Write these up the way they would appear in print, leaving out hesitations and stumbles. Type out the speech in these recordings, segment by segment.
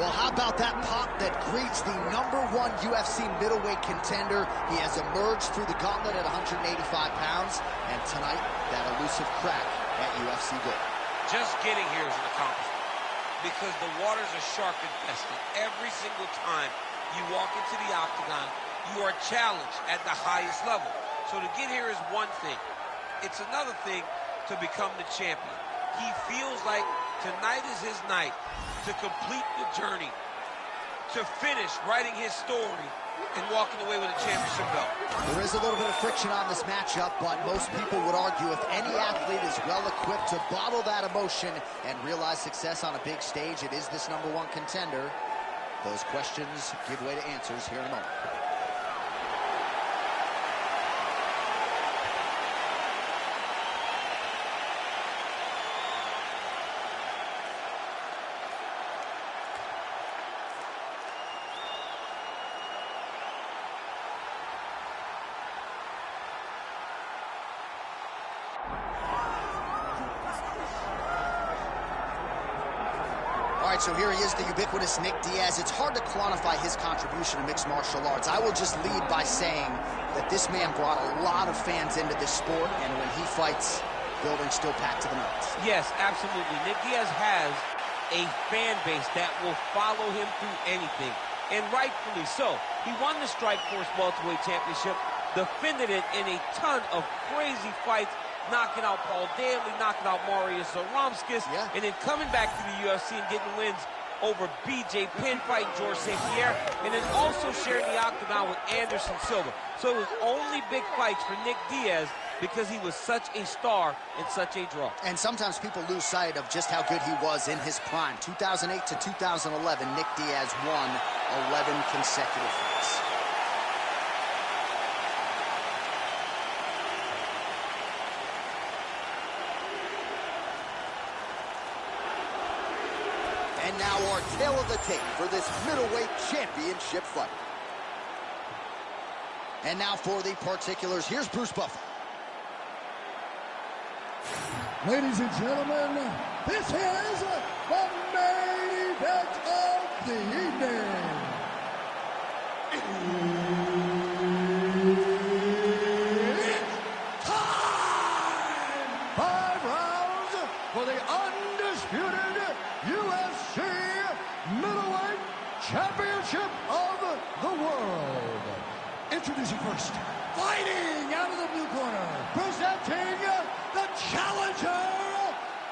Well, how about that pop that greets the #1 UFC middleweight contender? He has emerged through the gauntlet at 185 pounds, and tonight, that elusive crack at UFC Gold. Just getting here is an accomplishment because the waters are shark infested. Every single time you walk into the octagon, you are challenged at the highest level. So to get here is one thing. It's another thing to become the champion. He feels like tonight is his night to complete the journey, to finish writing his story and walking away with a championship belt. There is a little bit of friction on this matchup, but most people would argue if any athlete is well-equipped to bottle that emotion and realize success on a big stage, it is this #1 contender. Those questions give way to answers here in a moment. All right, so here he is, the ubiquitous Nick Diaz. It's hard to quantify his contribution to mixed martial arts. I will just lead by saying that this man brought a lot of fans into this sport, and when he fights, building's still packed to the nines. Yes, absolutely. Nick Diaz has a fan base that will follow him through anything, and rightfully so. He won the Strikeforce Welterweight Championship, defended it in a ton of crazy fights, knocking out Paul Daly, knocking out Marius Zaromskis, and then coming back to the UFC and getting wins over BJ Penn, fighting George St. Pierre, and then also sharing the octagon with Anderson Silva. So it was only big fights for Nick Diaz because he was such a star and such a draw. And sometimes people lose sight of just how good he was in his prime. 2008 to 2011, Nick Diaz won 11 consecutive fights. And now our tail of the tape for this middleweight championship fight. And now for the particulars, here's Bruce Buffer. Ladies and gentlemen, this is the main event of the evening. It's time! 5 rounds for the undisputed UFC middleweight championship of the world. Introducing first, fighting out of the blue corner, presenting the challenger,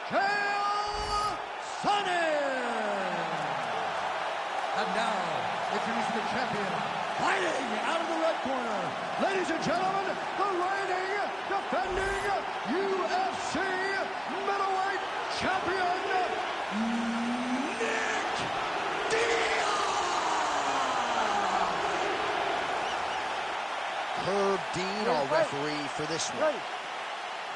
CHAEL Sonnen. And now, introducing the champion, fighting out of the red corner, ladies and gentlemen, the reigning, defending UFC middleweight champion, Nick Diaz. Herb Dean, our referee for this one.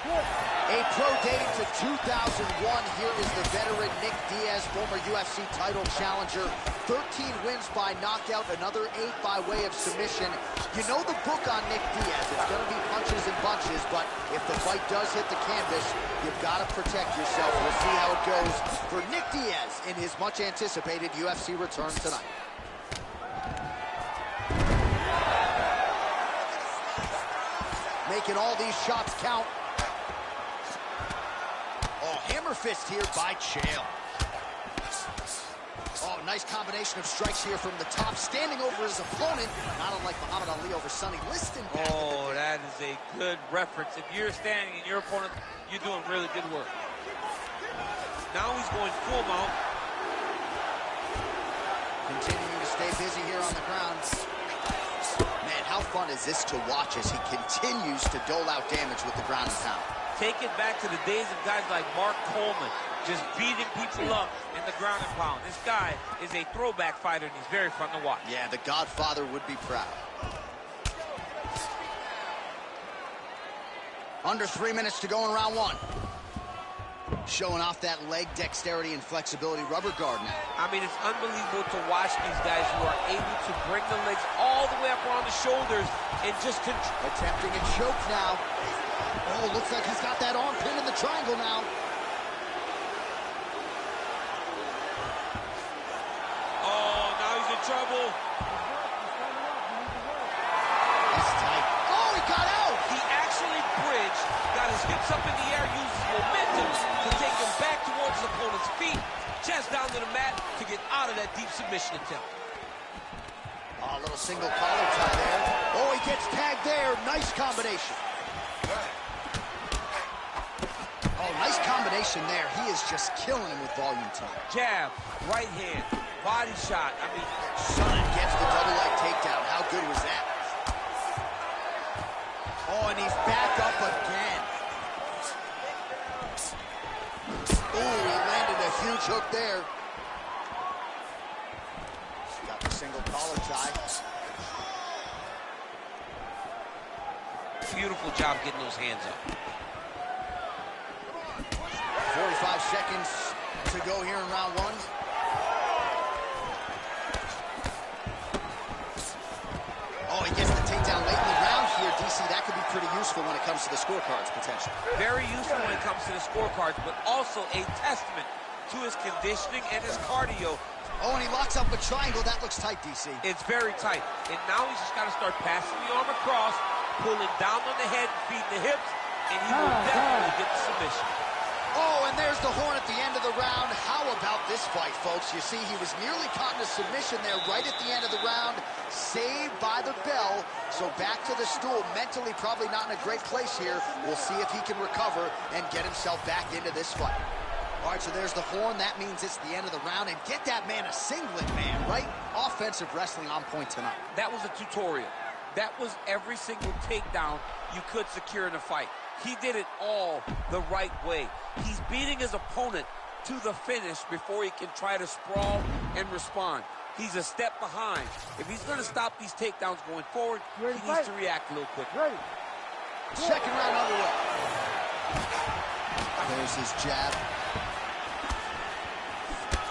A pro dating to 2001, here is the veteran Nick Diaz, former UFC title challenger. 13 wins by knockout, another 8 by way of submission. You know the book on Nick Diaz. It's going to be punches and bunches, but if the fight does hit the canvas, you've got to protect yourself. We'll see how it goes for Nick Diaz in his much-anticipated UFC return tonight. Making all these shots count. Oh, hammer fist here by CHAEL. Oh, nice combination of strikes here from the top, standing over his opponent, not unlike Muhammad Ali over Sonny Liston. Oh, that is a good reference. If you're standing and your opponent, you're doing really good work. Now he's going full mount. Continuing to stay busy here on the ground. Man, how fun is this to watch as he continues to dole out damage with the ground and pound. Take it back to the days of guys like Mark Coleman, just beating people up in the ground and pound. This guy is a throwback fighter, and he's very fun to watch. Yeah, the Godfather would be proud. Under 3 minutes to go in round 1. Showing off that leg dexterity and flexibility rubber guard now. I mean, it's unbelievable to watch these guys who are able to bring the legs all the way up around the shoulders and just control. Attempting a choke now. Oh, looks like he's got that arm pinned in the triangle now. That's tight. Oh, he got out! He actually bridged, got his hips up in the air, uses momentum to take him back towards his opponent's feet, chest down to the mat to get out of that deep submission attempt. Oh, a little single collar tie there. Oh, he gets tagged there. Nice combination. Oh, nice combination there. He is just killing him with volume time. Jab, right hand, body shot. I mean, Sonnen gets the double leg takedown. How good was that? Oh, and he's back up again. Ooh, he landed a huge hook there. Got the single collar tie. beautiful job getting those hands up. 45 seconds to go here in round one. Oh, he gets the takedown late in the round here, DC. That could be pretty useful when it comes to the scorecards, potentially. Very useful when it comes to the scorecards, but also a testament to his conditioning and his cardio. Oh, and he locks up a triangle. That looks tight, DC. It's very tight. And now he's just got to start passing the arm across, pulling down on the head, feeding the hips, and he will definitely get the submission. Oh, and there's the horn at the end of the round. How about this fight, folks? You see, he was nearly caught in a submission there right at the end of the round. Saved by the bell. So back to the stool. Mentally probably not in a great place here. We'll see if he can recover and get himself back into this fight. All right, so there's the horn. That means it's the end of the round. And get that man a singlet, man, right? Offensive wrestling on point tonight. That was a tutorial. That was every single takedown you could secure in a fight. He did it all the right way. He's beating his opponent to the finish before he can try to sprawl and respond. He's a step behind. If he's going to stop these takedowns going forward, he needs to react a little quicker. Second round underway. There's his jab.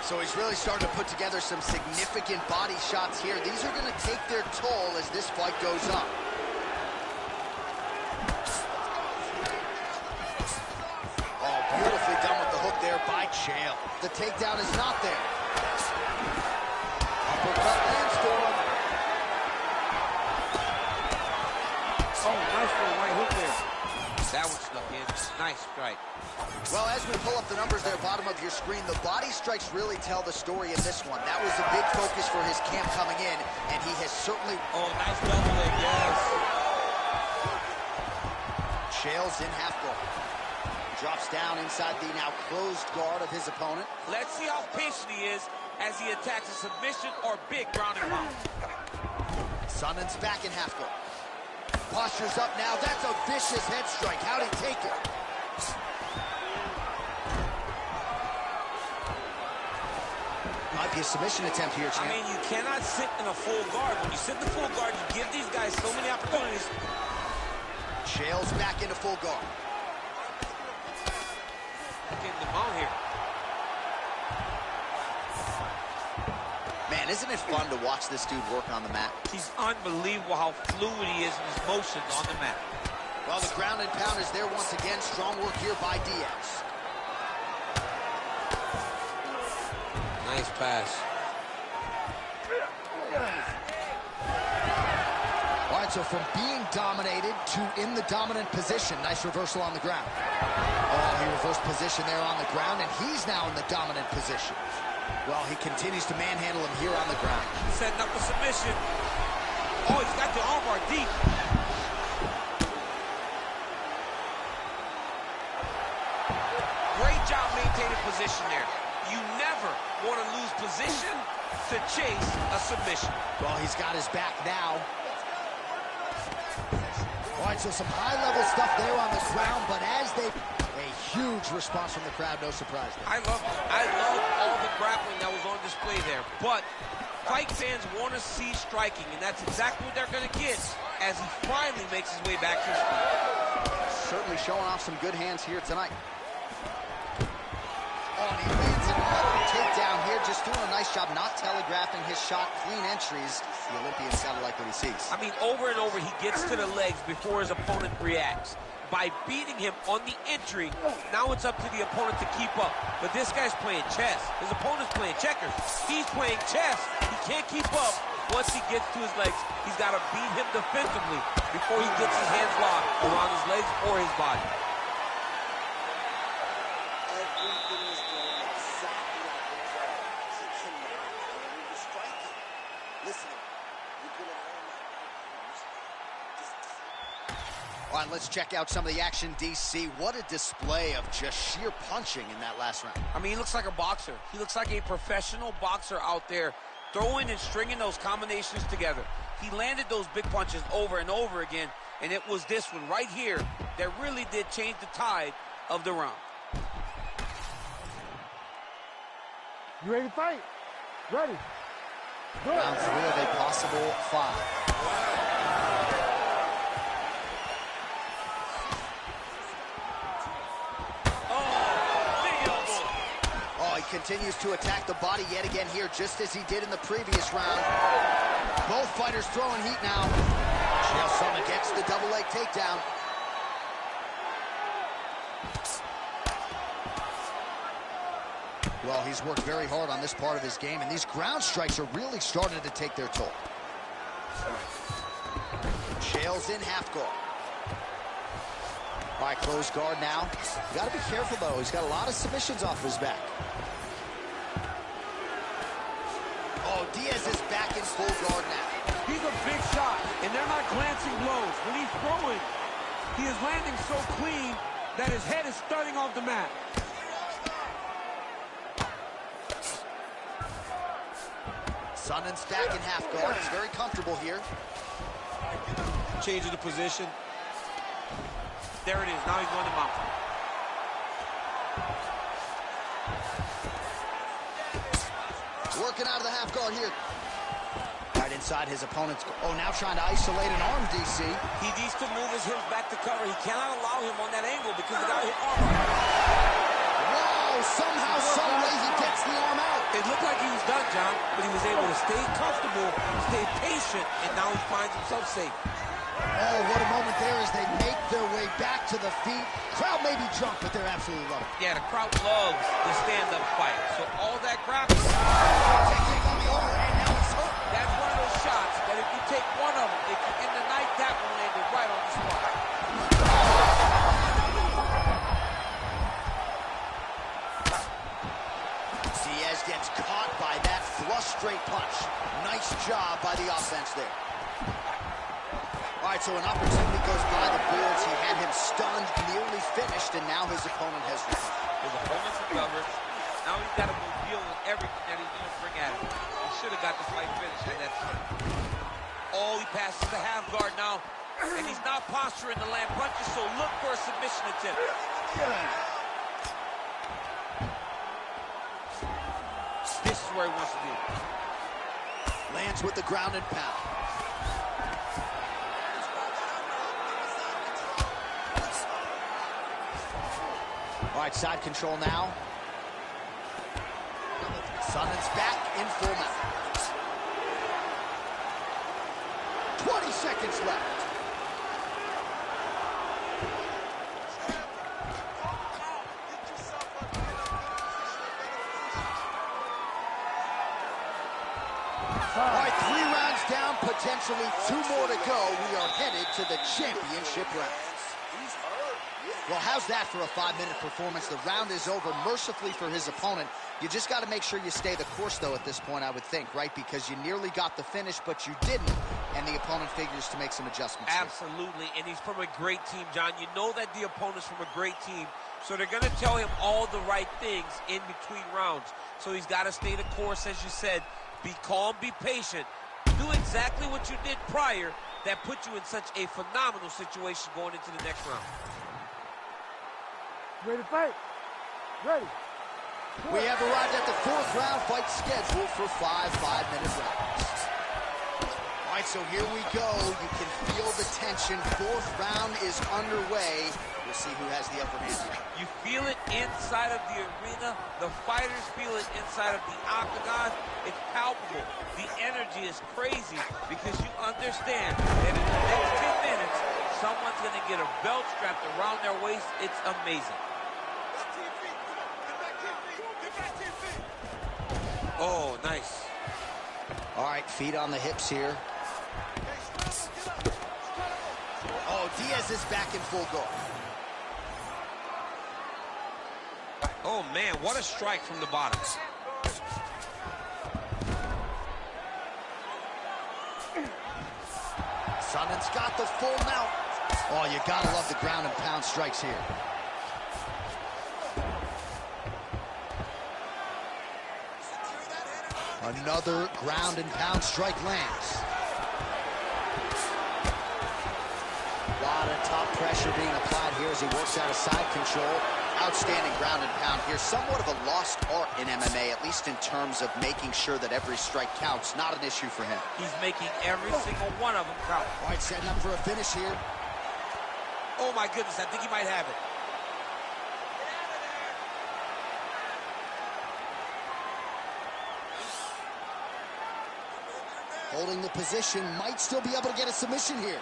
So he's really starting to put together some significant body shots here. These are going to take their toll as this fight goes on. Oh, beautifully done with the hook there by CHAEL. The takedown is not there. Uppercut lands for him. Oh, nice little right hook there. That one snuck in. Nice strike. Well, as we pull up the numbers there, bottom of your screen, the body strikes really tell the story in this one. That was a big focus for his camp coming in, and he has certainly... Oh, nice double leg, yes. CHAEL's in half guard. Drops down inside the now closed guard of his opponent. Let's see how patient he is as he attacks a submission or big ground and pound. Sonnen's back in half guard. Posture's up now. That's a vicious head strike. How'd he take it? Might be a submission attempt here, champ. I mean, you cannot sit in a full guard. When you sit in the full guard, you give these guys so many opportunities. CHAEL's back into full guard. Getting the mount here. Man, isn't it fun to watch this dude work on the mat? He's unbelievable how fluid he is in his motions on the mat. Well, the ground and pound is there once again. Strong work here by DIAS. Nice pass. All right, so from being dominated to in the dominant position. Nice reversal on the ground. Oh, he reversed position there on the ground, and he's now in the dominant position. Well, he continues to manhandle him here on the ground. Setting up a submission. Oh, he's got the armbar deep. Great job maintaining position there. You never want to lose position to chase a submission. Well, he's got his back now. All right, so some high-level stuff there on the ground, but as they... A huge response from the crowd, no surprise there. I love all the grappling that was on display there, but fight fans want to see striking, and that's exactly what they're going to get as he finally makes his way back to his feet. Certainly showing off some good hands here tonight. Oh, and he lands another takedown here, just doing a nice job not telegraphing his shot. Clean entries, the Olympian satellite that he sees. I mean, over and over, he gets to the legs before his opponent reacts. By beating him on the entry, now it's up to the opponent to keep up. But this guy's playing chess. His opponent's playing checkers. He's playing chess. He can't keep up once he gets to his legs, he's got to beat him defensively before he gets his hands locked around his legs or his body. Everything is going exactly like the plan. He cannot handle the striking. Listen, you're going to learn that right. Just All right, let's check out some of the action, DC. What a display of just sheer punching in that last round. I mean, he looks like a boxer. He looks like a professional boxer out there, throwing and stringing those combinations together. He landed those big punches over and over again, and it was this one right here that really did change the tide of the round. You ready to fight? Ready. Good. Round 3 of a possible 5. Oh, he continues to attack the body yet again here, just as he did in the previous round. Both fighters throwing heat now. Chael Sonnen gets the double leg takedown. Well, he's worked very hard on this part of his game, and these ground strikes are really starting to take their toll. Chael's in half guard. All right, close guard now. You got to be careful, though. He's got a lot of submissions off his back. Oh, Diaz is back in full guard now. He's a big shot, and they're not glancing blows. When he's throwing, he is landing so clean that his head is starting off the mat. Sonnen's back in half guard. He's very comfortable here. Changing the position. There it is. Now he's going to mount. Working out of the half guard here. Right inside his opponent's... Oh, now trying to isolate an arm, DC. He needs to move his hips back to cover. He cannot allow him on that angle because he got hit arm. Wow, somehow, some way he gets the arm out. It looked like he was done, John, but he was able to stay comfortable, stay patient, and now he finds himself safe. Oh, what a moment there as they make their way back to the feet. Crowd may be drunk, but they're absolutely loving it. Yeah, the crowd loves the stand-up fight. So all that grappling. Technique on the overhand, now it's hooked. That's one of those shots that if you take one of them, if you end the night, that one landed right on the spot. Diaz gets caught by that flush straight punch. Nice job by the offense there. All right, so an opportunity goes by the boards. He had him stunned, nearly finished, and now his opponent has recovered. His opponent's recovered. Now he's got to go deal with everything that he's going to bring at him. He should have got the fight finished at that time. Oh, he passes the half guard now, and he's not posturing to land punches, so look for a submission attempt. This is where he wants to be. Lands with the ground and pound. All right, side control now. Sonnen's back in full mount. 20 seconds left. All right, 3 rounds down, potentially 2 more to go. We are headed to the championship rounds. Well, how's that for a 5-minute performance? The round is over mercifully for his opponent. You just got to make sure you stay the course, though, at this point, I would think, right? Because you nearly got the finish, but you didn't, and the opponent figures to make some adjustments. Absolutely, and he's from a great team, John. You know that the opponent's from a great team, so they're going to tell him all the right things in between rounds. So he's got to stay the course, as you said. Be calm, be patient. Do exactly what you did prior that put you in such a phenomenal situation going into the next round. Ready to fight? Ready. We have arrived at the 4th round fight scheduled for 5 5-minute rounds. All right, so here we go. You can feel the tension. 4th round is underway. We'll see who has the upper hand here. You feel it inside of the arena. The fighters feel it inside of the octagon. It's palpable. The energy is crazy because you understand that in the next 10 minutes, someone's going to get a belt strapped around their waist. It's amazing. Oh, nice. All All right, feet on the hips here. Oh, Diaz is back in full guard. Oh, man, what a strike from the bottom. Sonnen's got the full mount. Oh, you gotta love the ground and pound strikes here. Another ground and pound strike lands. A lot of top pressure being applied here as he works out of side control. Outstanding ground and pound here. Somewhat of a lost art in MMA, at least in terms of making sure that every strike counts. Not an issue for him. He's making every single one of them count. All right, setting up for a finish here. Oh, my goodness, I think he might have it. Holding the position, might still be able to get a submission here.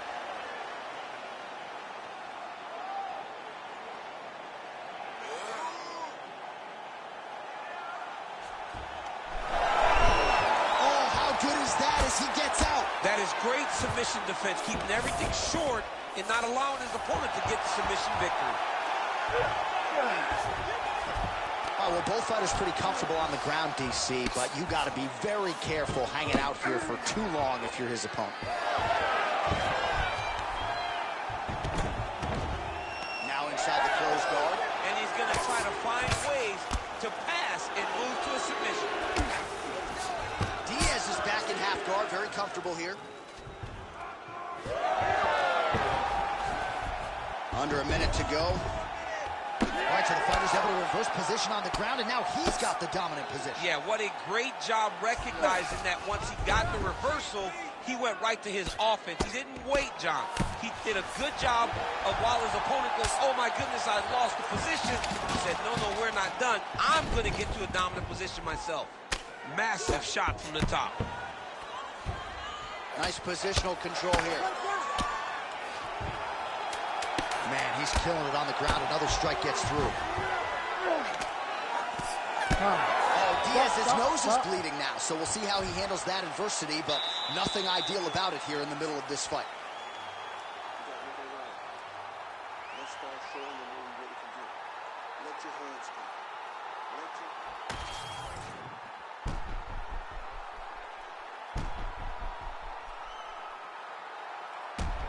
Oh, how good is that as he gets out? That is great submission defense, keeping everything short and not allowing his opponent to get the submission victory. Oh, well, both fighters pretty comfortable on the ground, DC, but you got to be very careful hanging out here for too long if you're his opponent. Now inside the closed guard. And he's going to try to find ways to pass and move to a submission. Diaz is back in half guard, very comfortable here. Under a minute to go. All right, so the fighter's able to reverse position on the ground, and now he's got the dominant position. Yeah, what a great job recognizing that once he got the reversal, he went right to his offense. He didn't wait, John. He did a good job of while his opponent goes, oh my goodness, I lost the position. He said, no, we're not done. I'm going to get to a dominant position myself. Massive shot from the top. Nice positional control here. Man, he's killing it on the ground. Another strike gets through. Oh, Diaz's nose is bleeding now, so we'll see how he handles that adversity, but nothing ideal about it here in the middle of this fight. Let's start showing them what we really can do. Let your hands go. Let your...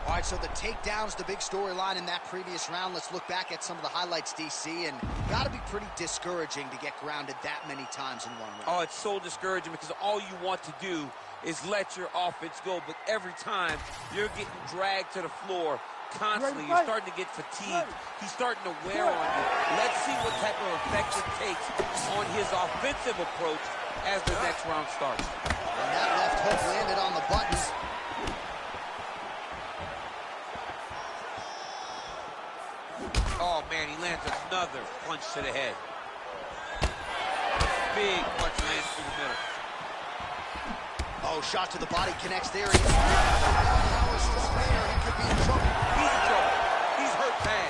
All right, so the takedown's the big storyline in that previous round. Let's look back at some of the highlights, DC, and got to be pretty discouraging to get grounded that many times in one round. Oh, it's so discouraging because all you want to do is let your offense go, but every time you're getting dragged to the floor constantly, you're starting to get fatigued. He's starting to wear on you. Let's see what type of effect it takes on his offensive approach as the next round starts. And that left hook landed on the buttons. Oh, man, he lands another punch to the head. Big punch lands through the middle. Oh, shot to the body connects there. He could be in trouble. He's in trouble. He's hurt bad.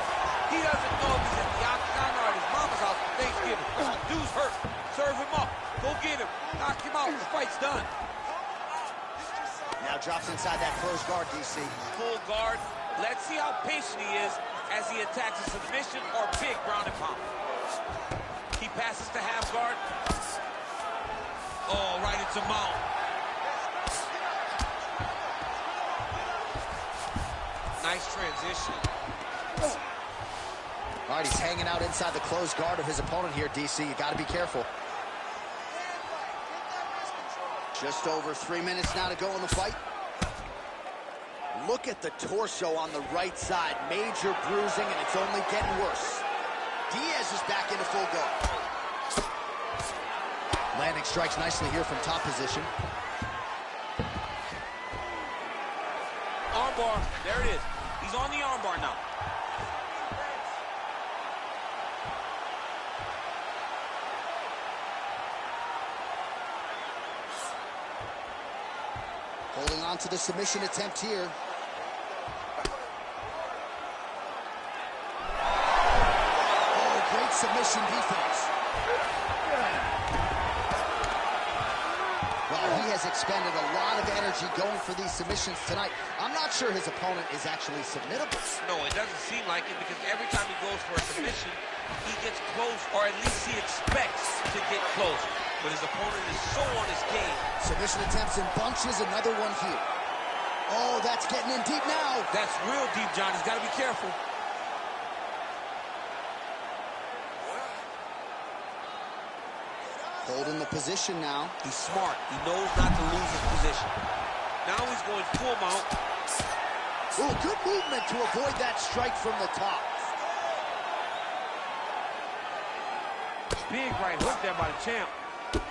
He doesn't know if he's at the octagon or at his mama's house for Thanksgiving. Dude's hurt. Serve him up. Go get him. Knock him out. The fight's done. Now drops inside that closed guard, DC. Full guard. Let's see how patient he is as he attacks a submission or big ground and pound. He passes to half guard. Oh, right into mount. Nice transition. All right, he's hanging out inside the closed guard of his opponent here, DC. You got to be careful. Just over 3 minutes now to go in the fight. Look at the torso on the right side. Major bruising, and it's only getting worse. Diaz is back into full guard. Landing strikes nicely here from top position. Armbar, there it is. He's on the armbar now. Holding on to the submission attempt here. Oh, great submission defense. Well, he has expended a lot of energy going for these submissions tonight. I'm not sure his opponent is actually submittable. No, it doesn't seem like it, because every time he goes for a submission, he gets close, or at least he expects to get close. But his opponent is so on his game. Submission attempts in bunches, another one here. Oh, that's getting in deep now. That's real deep, John. He's got to be careful. Holding the position now. He's smart. He knows not to lose his position. Now he's going full mount. Oh, good movement to avoid that strike from the top. Big right hook there by the champ.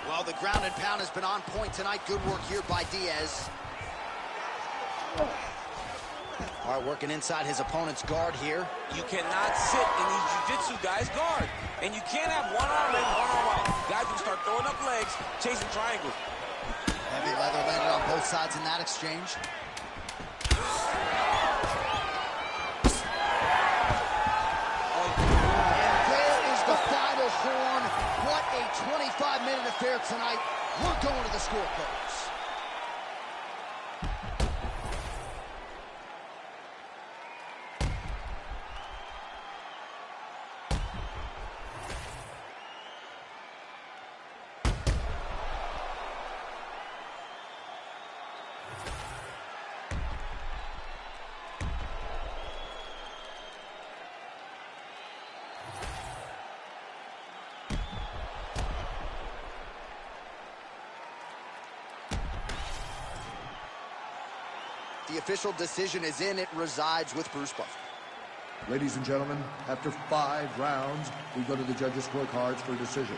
Well, the ground and pound has been on point tonight. Good work here by Diaz. All right, working inside his opponent's guard here. You cannot sit in these jiu-jitsu guys' guard. And you can't have one arm in, one arm out. Guys will start throwing up legs, chasing triangles. Heavy leather landed on both sides in that exchange. And there is the final horn. What a 25-minute affair tonight. We're going to the scorecards. The official decision is in. It resides with Bruce Buffer. Ladies and gentlemen, after 5 rounds, we go to the judges' scorecards for decision.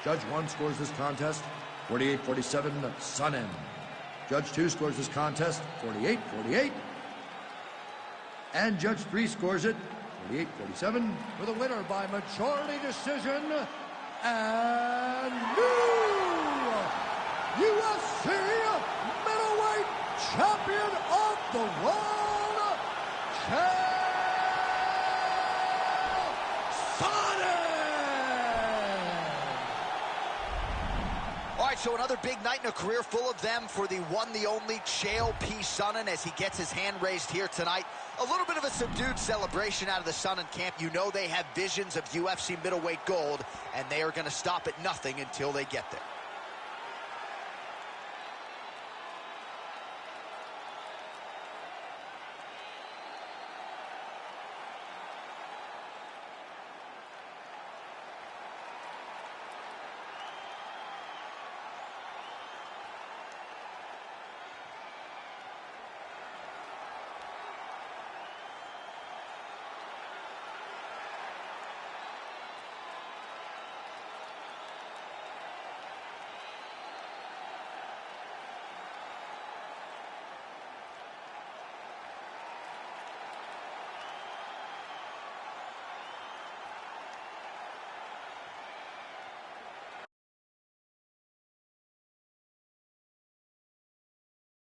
Judge 1 scores this contest 48-47, Sonnen. Judge 2 scores this contest 48-48. And Judge 3 scores it 48-47 with a winner by majority decision and new UFC middleweight champion of the world, CHAEL Sonnen! All right, so another big night in a career full of them for the one, the only CHAEL Sonnen as he gets his hand raised here tonight. A little bit of a subdued celebration out of the Sonnen camp. You know they have visions of UFC middleweight gold, and they are going to stop at nothing until they get there.